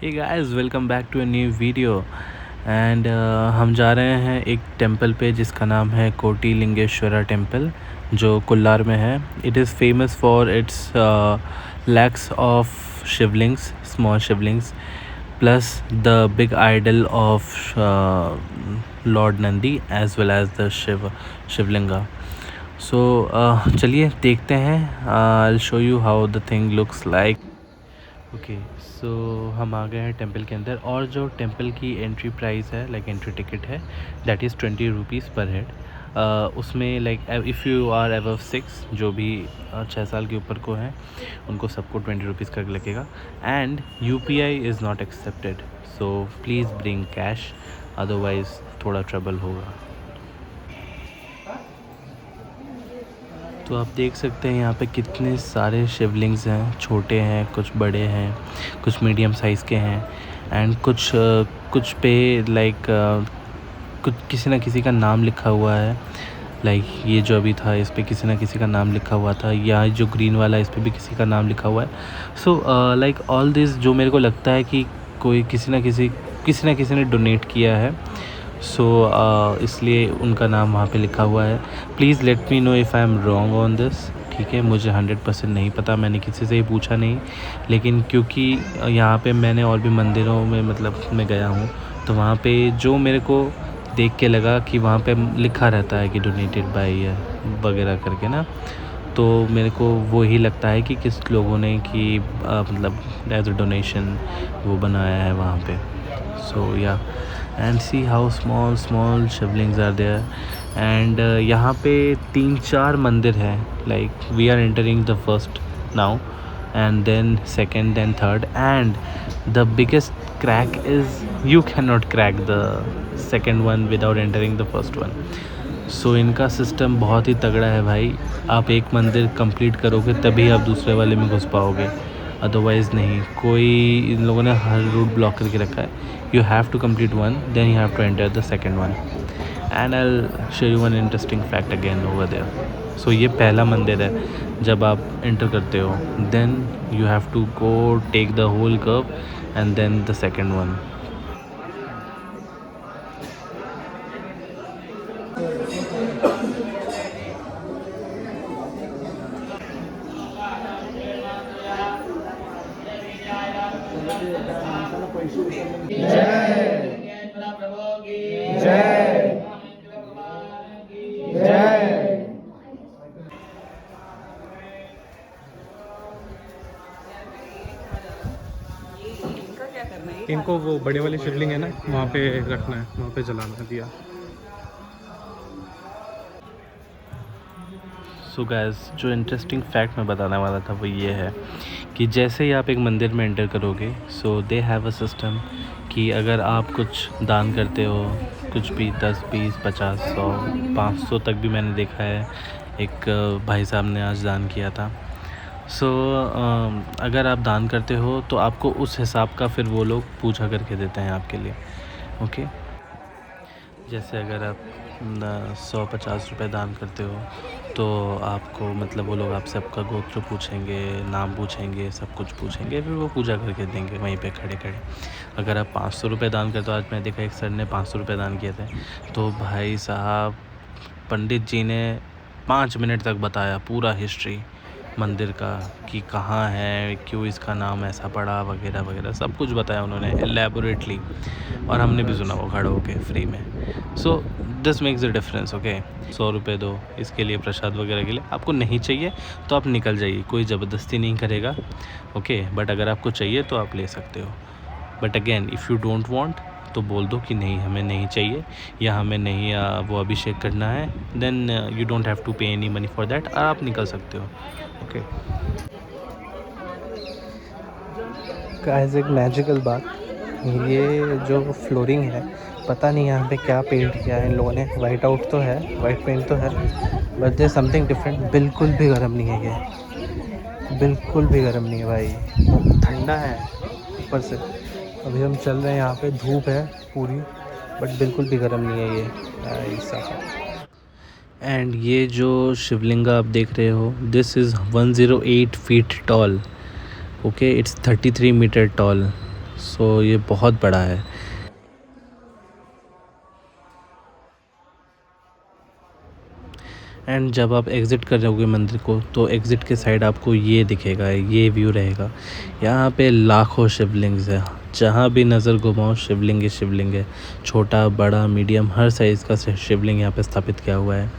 Hey guys, welcome back to a new video. And हम जा रहे हैं एक टेंपल पे जिसका नाम है कोटी लिंगेश्वरा टेंपल, जो कोल्लार में है। It is famous for its lakhs of shivlings, small shivlings, plus the big idol of lord Nandi as well as the shivalinga. So चलिए देखते हैं। I will show you how the thing looks like. Okay, so हम आ गए हैं टेंपल के अंदर, और जो टेंपल की एंट्री प्राइस है, लाइक एंट्री टिकट है, that is 20 rupees per head. उसमें like if you are above 6, जो भी 6 साल के ऊपर को हैं, उनको सबको 20 रुपीज़ का लगेगा। And UPI is not accepted, so please bring cash, otherwise थोड़ा ट्रबल होगा। तो आप देख सकते हैं यहाँ पे कितने सारे शिवलिंग्स हैं, छोटे हैं, कुछ बड़े हैं, कुछ मीडियम साइज़ के हैं, एंड कुछ पे लाइक कुछ किसी न किसी का नाम लिखा हुआ है। लाइक ये जो अभी था, इस पे किसी न किसी का नाम लिखा हुआ था, या जो ग्रीन वाला है, इस पे भी किसी का नाम लिखा हुआ है। सो लाइक ऑल दिस, जो मेरे को लगता है कि कोई किसी न किसी ने डोनेट किया है। सो इसलिए उनका नाम वहाँ पे लिखा हुआ है। Please let me know if I am wrong on this. ठीक है, मुझे 100% नहीं पता, मैंने किसी से ही पूछा नहीं, लेकिन क्योंकि यहाँ पे मैंने और भी मंदिरों में मतलब मैं गया हूँ, तो वहाँ पे जो मेरे को देख के लगा कि वहाँ पे लिखा रहता है कि डोनेटेड बाय वगैरह करके ना, तो मेरे को वो ही लगता है कि किस लोगों ने कि मतलब एज अ डोनेशन वो बनाया है वहाँ पे। So ya, and see how small shivlings are there. And यहाँ पे 3-4 मंदिर हैं। Like we are entering the first now, and then second, then third, and the biggest crack is you cannot crack the second one without entering the first one. So इनका system बहुत ही तगड़ा है भाई। आप एक मंदिर कंप्लीट करोगे तभी आप दूसरे वाले में घुस पाओगे, अदरवाइज़ नहीं। कोई इन लोगों ने हर रूट ब्लॉक करके रखा है। You have to complete one, then you have to enter the second one. And I will show you one interesting fact again over there. So ये पहला मंदिर है। जब आप एंटर करते हो, then you have to go take the whole curve, and then the second one. इनको वो बड़े वाली शिवलिंग है ना, वहाँ पे रखना है, वहाँ पे जलाना है दिया। सो गाइस, जो इंटरेस्टिंग फैक्ट मैं बताने वाला था वो ये है कि जैसे ही आप एक मंदिर में एंटर करोगे, सो दे हैव अ सिस्टम कि अगर आप कुछ दान करते हो, कुछ भी 10, 20, 50, 100, 500 तक भी मैंने देखा है। एक भाई साहब ने आज दान किया था। सो अगर आप दान करते हो तो आपको उस हिसाब का फिर वो लोग पूछा करके देते हैं आपके लिए। ओके, जैसे अगर आप 100-50 रुपये दान करते हो, तो आपको मतलब वो लोग आपसे आपका गोत्र पूछेंगे, नाम पूछेंगे, सब कुछ पूछेंगे, फिर वो पूजा करके देंगे वहीं पे खड़े खड़े। अगर आप 500 रुपये दान करते हो, आज मैं देखा एक सर ने 500 रुपये दान किए थे, तो भाई साहब पंडित जी ने 5 मिनट तक बताया पूरा हिस्ट्री मंदिर का, कि कहाँ है, क्यों इसका नाम ऐसा पड़ा, वगैरह वगैरह सब कुछ बताया उन्होंने एलेबोरेटली, और हमने भी सुना वो खड़े होके फ्री में। So this makes the difference. Okay, 100 रुपये दो इसके लिए, प्रसाद वगैरह के लिए। आपको नहीं चाहिए तो आप निकल जाइए, कोई ज़बरदस्ती नहीं करेगा। ओके, बट अगर आपको चाहिए तो आप ले सकते हो। But again, if you don't want तो बोल दो कि नहीं, हमें नहीं चाहिए, या हमें नहीं वो अभिषेक करना है, then you don't have to pay any money for that, और आप निकल सकते हो। ओके गाइस, एक मैजिकल बात, ये जो फ्लोरिंग है, पता नहीं यहाँ पे क्या पेंट किया है इन लोगों ने। वाइट आउट तो है, वाइट पेंट तो है, बट देयर समथिंग डिफरेंट। बिल्कुल भी गर्म नहीं है ये, बिल्कुल भी गर्म नहीं है भाई, ठंडा है ऊपर से। अभी हम चल रहे हैं, यहाँ पे धूप है पूरी, बट बिल्कुल भी गर्म नहीं है ये ऐसा। एंड ये जो शिवलिंगा आप देख रहे हो, this is 108 feet tall. Okay, it's 33 meter tall. So ये बहुत बड़ा है। एंड जब आप एग्ज़िट कर रहोगे मंदिर को तो एग्ज़िट के साइड आपको ये दिखेगा, ये व्यू रहेगा। यहाँ पे लाखों शिवलिंग्स है, जहाँ भी नज़र घुमाओ शिवलिंग ही शिवलिंग है। छोटा बड़ा मीडियम हर साइज़ का शिवलिंग यहाँ पे स्थापित किया हुआ है।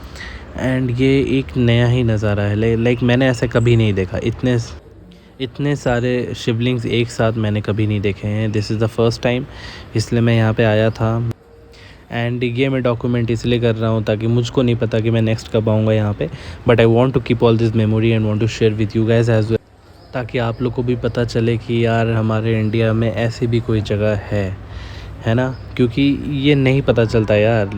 एंड ये एक नया ही नज़ारा है, लाइक मैंने ऐसा कभी नहीं देखा। इतने सारे शिवलिंग्स एक साथ मैंने कभी नहीं देखे हैं। This is the first time, इसलिए मैं यहाँ पे आया था। एंड ये मैं डॉक्यूमेंट इसलिए कर रहा हूँ ताकि मुझको नहीं पता कि मैं नेक्स्ट कब आऊँगा यहाँ पे, but I want to keep all this memory and want to share with you guys as well, ताकि आप लोग को भी पता चले कि यार हमारे इंडिया में ऐसी भी कोई जगह है ना। क्योंकि ये नहीं पता चलता यार,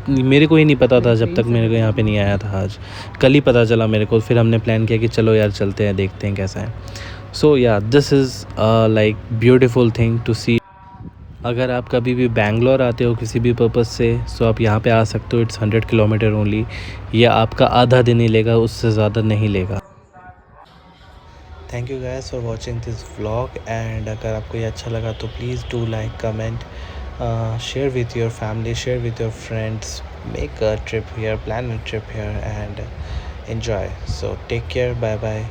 मेरे को ही नहीं पता था जब तक मेरे को यहाँ पे नहीं आया था। आज कल ही पता चला मेरे को, फिर हमने प्लान किया कि चलो यार चलते हैं, देखते हैं कैसा है। So ya this is like beautiful thing to see. अगर आप कभी भी बैंगलोर आते हो किसी भी पर्पज़ से, सो आप यहाँ पे आ सकते हो। It's 100 kilometre only. ये आपका आधा दिन ही लेगा, उससे ज़्यादा नहीं लेगा। Thank you guys for watching this vlog. And अगर आपको ये अच्छा लगा तो please do like, comment, share with your family, share with your friends, make a trip here, plan a trip here and enjoy. So take care, bye bye.